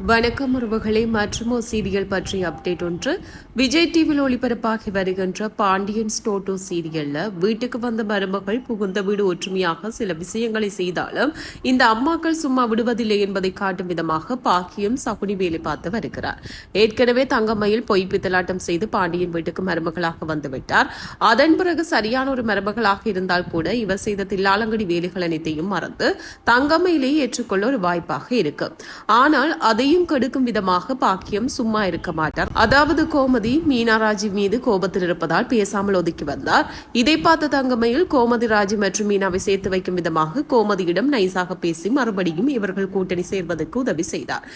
வணக்கம் உறவுகளே, மற்றும் ஒரு சீரியல் பற்றிய அப்டேட் ஒன்று. விஜய் டிவியில் ஒளிபரப்பாகி வருகின்ற பாண்டியன் ஸ்டோட்டோ சீரியல்ல வீட்டுக்கு வந்த மருமகள் புகுந்த வீடு ஒற்றுமையாக சில விஷயங்களை செய்தாலும் இந்த அம்மாக்கள் சும்மா விடுவதில்லை என்பதை காட்டும் விதமாக பாக்கியம் சகுனி வேலை பார்த்து வருகிறார். ஏற்கனவே தங்கமயில் பொய் பித்தலாட்டம் செய்து பாண்டியன் வீட்டுக்கு மருமகளாக வந்துவிட்டார். அதன் பிறகு சரியான ஒரு மருமகளாக இருந்தால் கூட இவர் செய்த தில்லாலங்கடி வேலைகள் அனைத்தையும் மறந்து தங்கமயிலை ஏற்றுக்கொள்ள ஒரு வாய்ப்பாக இருக்கு. ஆனால் அதை கெடுக்கும் விதமாக பாக்கியம் சும்மா இருக்க மாட்டார். அதாவது கோமதி மீனா ராஜி மீது கோபத்தில் இருப்பதால் பேசாமல் ஒதுக்கி வந்தார். இதை பார்த்த தங்கமயில் கோமதி ராஜி மற்றும் மீனாவை சேர்த்து வைக்கும் விதமாக கோமதியிடம் நைசாக பேசி மறுபடியும் இவர்கள் கூட்டணி சேர்வதற்கு உதவி செய்தார்.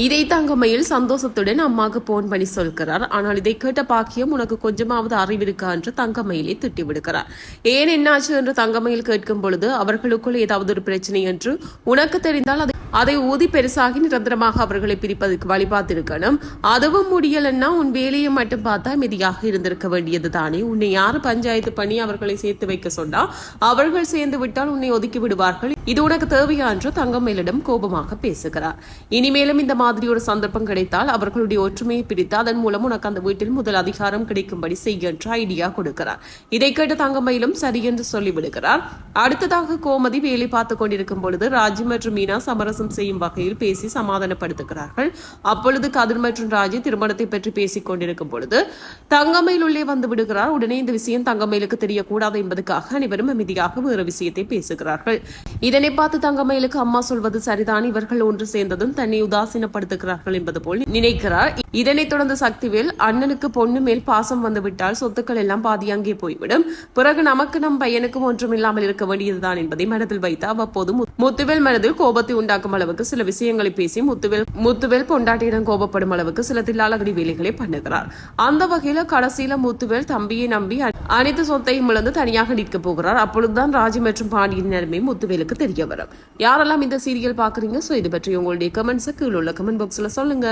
இதை தங்கமயில் சந்தோஷத்துடன் அம்மாவுக்கு போன் பண்ணி சொல்கிறார். ஆனால் இதை கேட்ட பாக்கியம் உனக்கு கொஞ்சமாவது அறிவிருக்கா என்று தங்கமயிலை திட்டி விடுகிறார். ஏன் என்னாச்சு என்று தங்கமயில் கேட்கும் பொழுது அவர்களுக்குள் ஏதாவது ஒரு பிரச்சனை என்று உனக்கு தெரிந்தால் அதை ஊதி பெருசாகி நிரந்தரமாக அவர்களை பிரிப்பதற்கு வழிபார்த்திருக்கணும். அதுவும் முடியலன்னா உன் வேலையை மட்டும் பார்த்தா மெதியாக இருந்திருக்க வேண்டியது தானே. உன்னை யாரு பஞ்சாயத்து பண்ணி அவர்களை சேர்த்து வைக்க சொன்னா அவர்கள் சேர்ந்து விட்டால் உன்னை ஒதுக்கி விடுவார்கள். இது உனக்கு தேவையா என்று தங்கமயிலிடம் கோபமாக பேசுகிறார். இனிமேலும் இந்த மாதிரி ஒரு சந்தர்ப்பம் கிடைத்தால் அவர்களுடைய ஒற்றுமையை பிரித்து அதன் மூலம் உனக்கு அந்த வீட்டில் முதல் அதிகாரம் கிடைக்கும்படி செய்ய என்று ஐடியா கொடுக்கிறார். இதை கேட்டு தங்கமயிலும் சரி என்று சொல்லிவிடுகிறார். அடுத்ததாக கோமதி வேலை பார்த்துக் கொண்டிருக்கும் பொழுது ராஜி மற்றும் மீனா சமரசம் செய்யும் வகையில் பேசி சமாதானப்படுத்துகிறார்கள். அப்பொழுது கதிர் மற்றும் ராஜி திருமணத்தை பற்றி பேசிக் கொண்டிருக்கும் பொழுது தங்கமயில் உள்ளே வந்து விடுகிறார். உடனே இந்த விஷயம் தங்கமயிலுக்கு தெரியக்கூடாது என்பதற்காக அனைவரும் அமைதியாக வேறு விஷயத்தை பேசுகிறார்கள். இதனை பார்த்து தங்கமயிலுக்கு அம்மா சொல்வது சரிதான், இவர்கள் ஒன்று சேர்ந்ததும் தன்னை உதாசீனப்படுத்துகிறார்கள் என்பது போல் நினைக்கிறார். இதனைத் தொடர்ந்து சக்திவேல் அண்ணனுக்கு பொண்ணு மேல் பாசம் வந்துவிட்டால் சொத்துக்கள் எல்லாம் பாதி அங்கே போய்விடும். பிறகு நமக்கு நம் பையனுக்கும் ஒன்றும் இல்லாமல் இருக்க வேண்டியதுதான் என்பதை மனதில் வைத்து அவ்வப்போது முத்துவேல் மனதில் கோபத்தை உண்டாக்கும் அளவுக்கு சில விஷயங்களை பேசி முத்துவேல் பொண்டாட்டியிடம் கோபப்படும் அளவுக்கு சில தில்லாலகடி வேலைகளை பண்ணுகிறார். அந்த வகையில கடைசியில முத்துவேல் தம்பியை நம்பி அனைத்து சொத்தையும் இழந்து தனியாக நிற்க போகிறார். அப்பொழுதுதான் ராஜி மற்றும் பாண்டியன் நிலைமை முத்துவேலுக்கு தெரிய வரும். யாரெல்லாம் இந்த சீரியல் பாக்குறீங்க? சோ இது பற்றி உங்களுடைய கமெண்ட்ஸ் கீழே உள்ள கமெண்ட் பாக்ஸ்ல சொல்லுங்க.